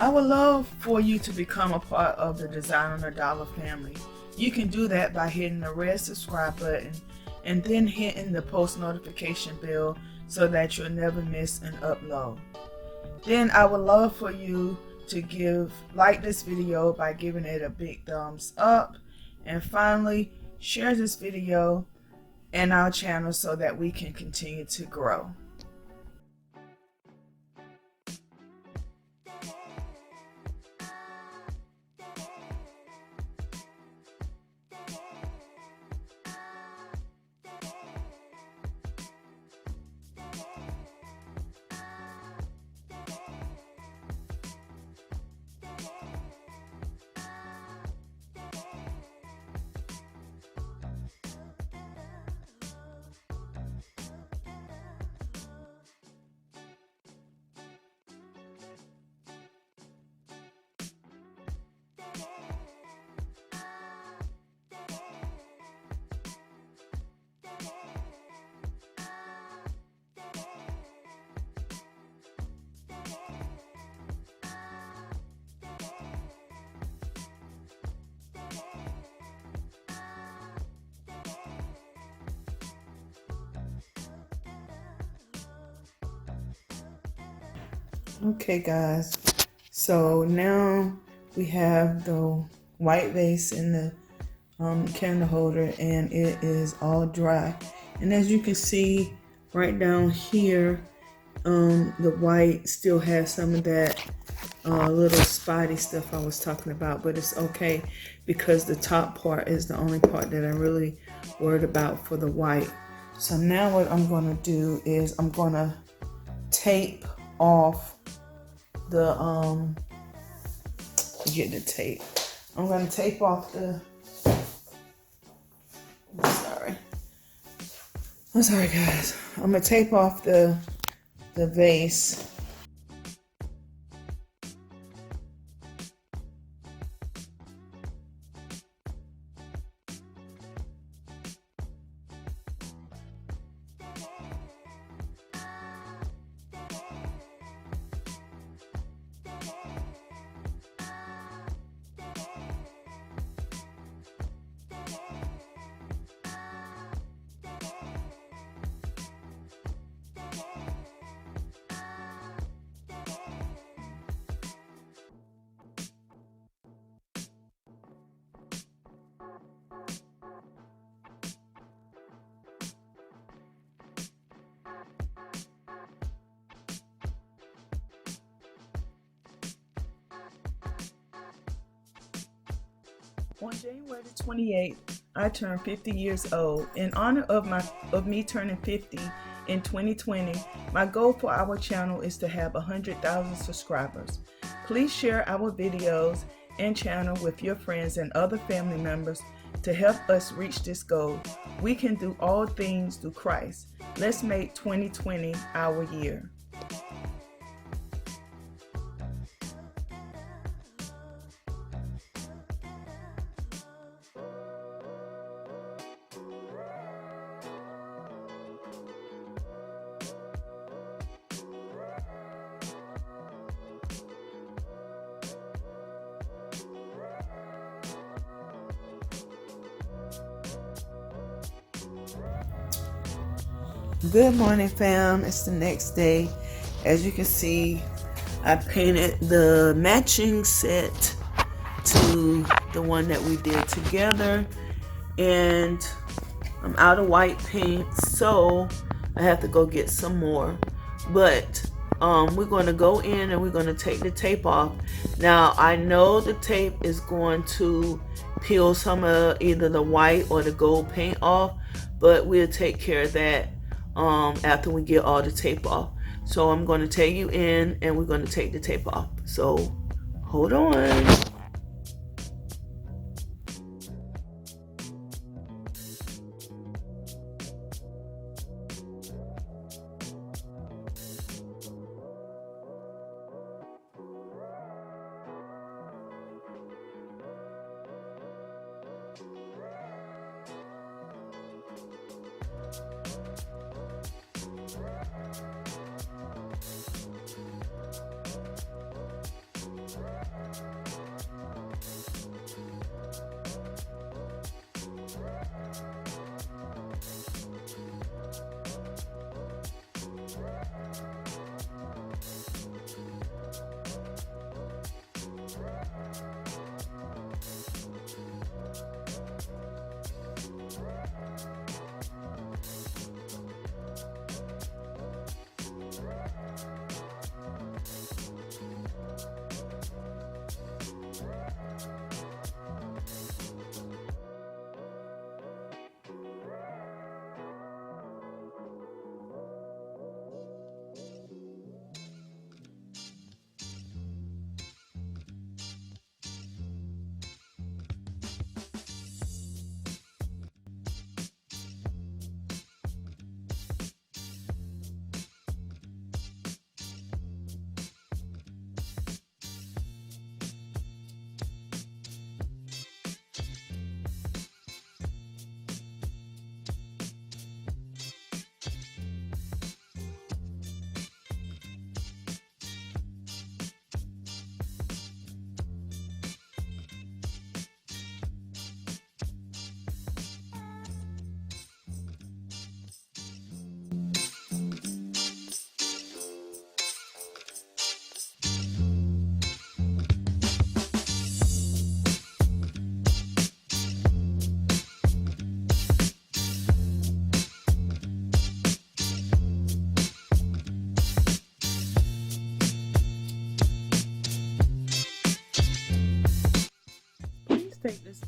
I would love for you to become a part of the Design on a Dollar family. You can do that by hitting the red subscribe button and then hitting the post notification bell so that you'll never miss an upload. Then I would love for you to like this video by giving it a big thumbs up, and finally share this video and our channel so that we can continue to grow. Okay guys, so now we have the white vase in the candle holder, and it is all dry. And as you can see right down here, the white still has some of that little spotty stuff I was talking about, but it's okay because the top part is the only part that I'm really worried about for the white. So now what I'm going to do is I'm going to tape off the get the tape. I'm going to tape off the I'm sorry guys. I'm going to tape off the vase. On January 28th, I turned 50 years old. In honor of me turning 50 in 2020, my goal for our channel is to have 100,000 subscribers. Please share our videos and channel with your friends and other family members to help us reach this goal. We can do all things through Christ. Let's make 2020 our year. Good morning fam, it's the next day. As you can see, I painted the matching set to the one that we did together, and I'm out of white paint, so I have to go get some more. But we're going to go in and we're going to take the tape off. Now I know the tape is going to peel some of either the white or the gold paint off, but we'll take care of that after we get all the tape off. So I'm going to take you in and we're going to take the tape off. So hold on.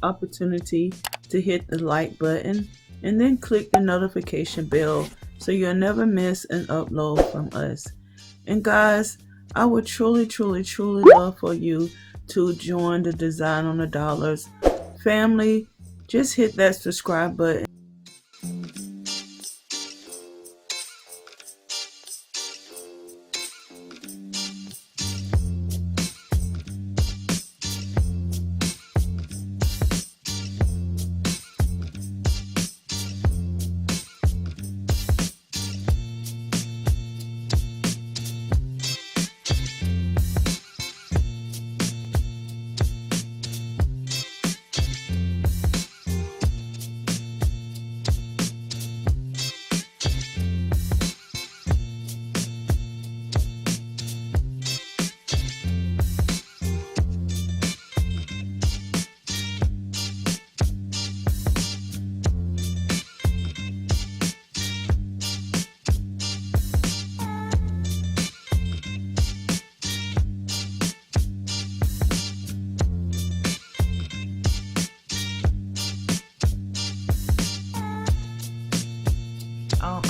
opportunity to hit the like button and then click the notification bell so you'll never miss an upload from us. And guys, I would truly, truly, truly love for you to join the Design on the Dollars family. Just hit that subscribe button.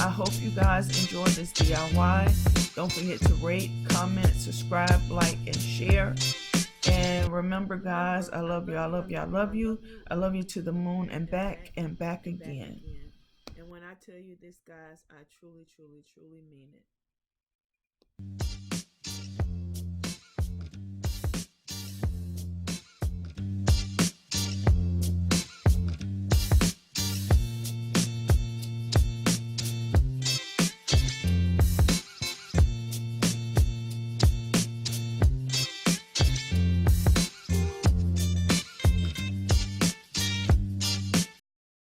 I hope you guys enjoyed this DIY. Don't forget to rate, comment, subscribe, like, and share. And remember, guys, I love you, I love you, I love you. I love you to the moon and back again. And when I tell you this, guys, I truly, truly, truly mean it.